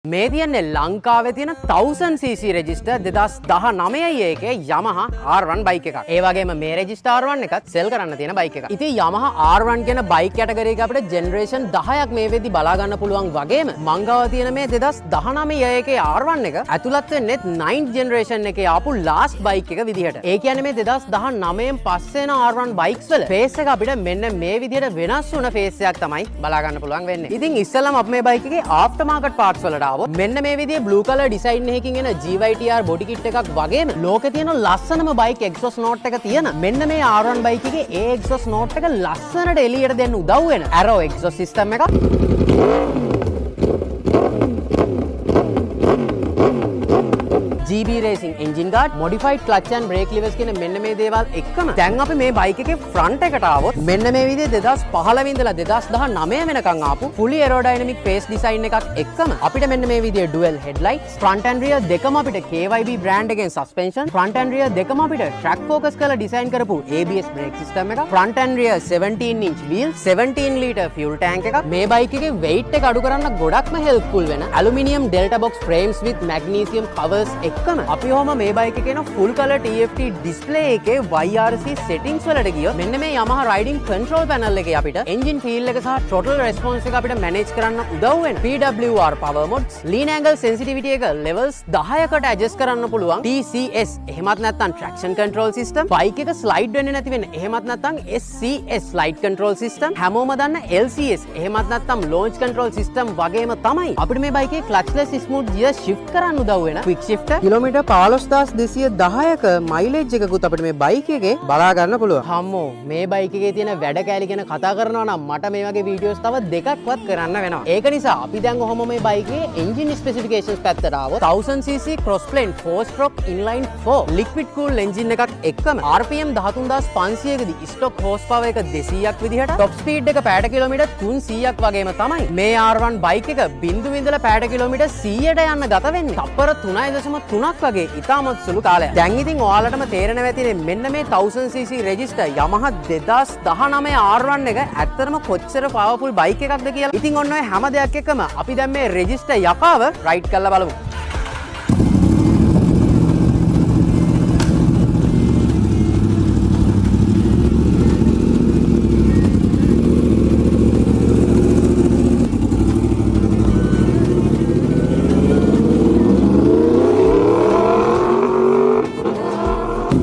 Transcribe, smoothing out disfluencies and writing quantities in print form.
මේ තියන්නේ ලංකාවේ තියෙන 1000cc රෙජිස්ටර් 2019 එකේ Yamaha R1 බයික් එකක්. ඒ වගේම මේ රෙජිස්ටර් R1 එකත් සෙල් කරන්න තියෙන බයික් එකක්. ඉතින් Yamaha R1 කියන බයික් කැටගරි එක අපිට ජෙනරේෂන් 10ක් මේ වෙද්දි බලා ගන්න පුළුවන් වගේම මං ගාව තියෙන මේ 2019 එකේ R1 එක ඇතුළත් වෙන්නේ 9th ජෙනරේෂන් එකේ ආපු ලාස්ට් බයික් එක විදිහට. ඒ කියන්නේ මේ 2019න් පස්සේ එන R1 බයික්ස් වල ෆේස් එක අපිට මෙන්න මේ විදිහට වෙනස් වුණ ෆේස් එකක් තමයි බලා ගන්න පුළුවන් වෙන්නේ. ඉතින් ඉස්සෙල්ලාම අපි මේ බයික් එකේ ආෆ්ටර් මාකට් පාර්ට්ස් වලට මෙන්න මේ විදිහේ බ්ලූ කලර් ඩිසයින් එකකින් එන GYTR බොඩි කිට් එකක් වගේම ලෝකේ තියෙන ලස්සනම බයික් එක්සොස් නෝට් එක තියෙන මෙන්න මේ R1 බයික් එකේ ඒ එක්සොස් නෝට් එක ලස්සනට එළියට දෙන්න උදව් වෙන Arrow එක්සොස් සිස්ටම් එකක්. GB Racing engine guard, modified clutch and brake levers කියන මෙන්න මේ දේවල් එක්කම දැන් අපි මේ බයික් එකේ ෆ්‍රන්ට් එකට ආවොත් මෙන්න මේ විදිහේ 2015 ඉඳලා 2019 වෙනකන් ආපු fully aerodynamic face design එකක් එක්කම අපිට මෙන්න මේ විදිහේ dual headlights, front and rear දෙකම අපිට KYB brand එකෙන් suspension, front and rear දෙකම අපිට track focus කරලා design කරපු ABS brake system එකක්, front and rear 17 inch wheels, 17 liter fuel tank එකක්. මේ බයික් එකේ weight එක අඩු කරන්න ගොඩක්ම helpful වෙන aluminium delta box frames with magnesium covers අපි ඔහම මේ බයික් එකේ න full color TFT display එකේ YRC settings වලට ගියොත් මෙන්න මේ Yamaha riding control panel එකේ අපිට engine feel එක සහ throttle response එක අපිට manage කරන්න උදව් වෙන PWR power modes, lean angle sensitivity එක levels 10කට adjust කරන්න පුළුවන් TCS, එහෙමත් නැත්නම් traction control system, බයික් එක slide වෙන්නේ නැති වෙන, එහෙමත් නැත්නම් SCS slide control system, හැමෝම දන්න LCS, එහෙමත් නැත්නම් launch control system වගේම තමයි අපිට මේ බයිකේ clutchless smooth gear shift කරන්න උදව් වෙන quick shifter කිලෝමීටර් 15210ක මයිලේජ් එකකුත් අපිට මේ බයික් එකේ බලා ගන්න පුළුවන්. හම්මෝ මේ බයික් එකේ තියෙන වැඩ කෑලි ගැන කතා කරනවා නම් මට මේ වගේ වීඩියෝස් තව දෙකක්වත් කරන්න වෙනවා. ඒක නිසා අපි දැන් ඔහොම මේ බයිකේ එන්ජින් ස්පෙસિෆිකේෂන්ස් පැත්තට ආවොත් 1000cc cross plane 4 stroke inline 4 liquid cool engine එකක් එක්කම RPM 13500කදී stock horsepower එක 200ක් විදිහට top speed එක පැයට කිලෝමීටර් 300ක් වගේම තමයි මේ R1 බයික් එක බිඳු ඉඳලා පැයට කිලෝමීටර් 100ට යන්න ගත වෙන්නේ. තප්පර 3.3 වගේ ඉතාමත් සුළු කාලයක්. දැන් ඉතින් ඔයාලටම තේරෙනවා ඇතිනේ මෙන්න මේ 1000cc රෙජිස්ටර් Yamaha 2019 R1 එක ඇත්තටම කොච්චර පවර්ෆුල් බයික් එකක්ද කියලා. ඉතින් ඔන්න ඔය හැම දෙයක් එක්කම අපි දැන් මේ රෙජිස්ටර් යකාව රයිඩ් කරලා බලමු.